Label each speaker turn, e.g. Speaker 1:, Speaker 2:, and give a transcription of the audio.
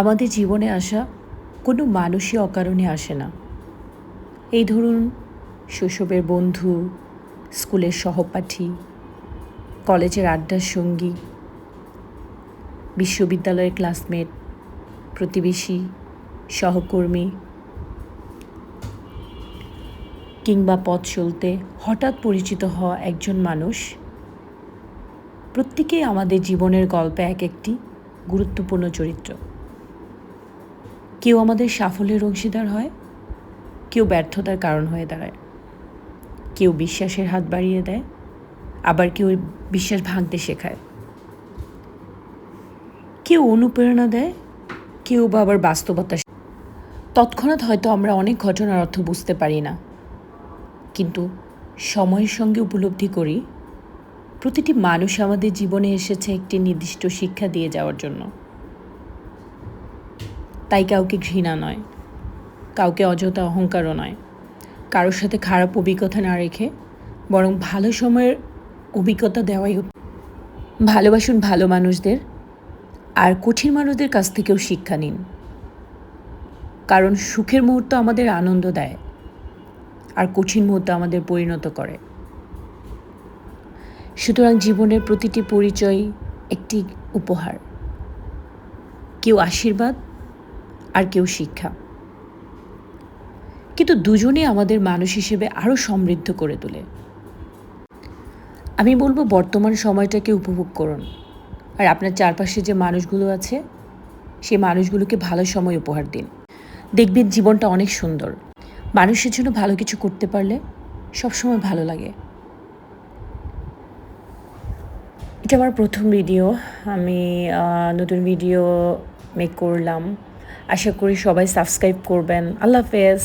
Speaker 1: আমাদের জীবনে আসা কোনো মানুষই অকারণে আসে না। এই ধরুন শৈশবের বন্ধু, স্কুলের সহপাঠী, কলেজের আড্ডার সঙ্গী, বিশ্ববিদ্যালয়ের ক্লাসমেট, প্রতিবেশী, সহকর্মী কিংবা পথ চলতে হঠাৎ পরিচিত হওয়া একজন মানুষ, প্রত্যেকেই আমাদের জীবনের গল্পে এক একটি গুরুত্বপূর্ণ চরিত্র। কেউ আমাদের সাফল্যের অংশীদার হয়, কেউ ব্যর্থতার কারণ হয়ে দাঁড়ায়, কেউ বিশ্বাসের হাত বাড়িয়ে দেয়, আবার কেউ বিশ্বাস ভাঙতে শেখায়, কেউ অনুপ্রেরণা দেয়, কেউ বা আবার বাস্তবতা। তৎক্ষণাৎ হয়তো আমরা অনেক ঘটনার অর্থ বুঝতে পারি না, কিন্তু সময়ের সঙ্গে উপলব্ধি করি প্রতিটি মানুষ আমাদের জীবনে এসেছে একটি নির্দিষ্ট শিক্ষা দিয়ে যাওয়ার জন্য। তাই কাউকে ঘৃণা নয়, কাউকে অযথা অহংকারও নয়, কারোর সাথে খারাপ অভিজ্ঞতা না রেখে বরং ভালো সময়ের অভিজ্ঞতা দেওয়াই। ভালোবাসুন ভালো মানুষদের, আর কঠিন মানুষদের কাছ থেকেও শিক্ষা নিন, কারণ সুখের মুহূর্ত আমাদের আনন্দ দেয়, আর কঠিন মুহূর্ত আমাদের পরিণত করে। সুতরাং জীবনের প্রতিটি পরিচয় একটি উপহার, কেউ আশীর্বাদ আর কেউ শিক্ষা, কিন্তু দুজনেই আমাদের মানুষ হিসেবে আরও সমৃদ্ধ করে তোলে। আমি বলবো বর্তমান সময়টাকে উপভোগ করুন, আর আপনার চারপাশে যে মানুষগুলো আছে সেই মানুষগুলোকে ভালো সময় উপহার দিন। দেখবেন জীবনটা অনেক সুন্দর। মানুষের জন্য ভালো কিছু করতে পারলে সবসময় ভালো লাগে। এটা আমার প্রথম ভিডিও, আমি নতুন ভিডিও মেক করলাম। আশা করি সবাই সাবস্ক্রাইব করবেন। আল্লাহ হাফেজ।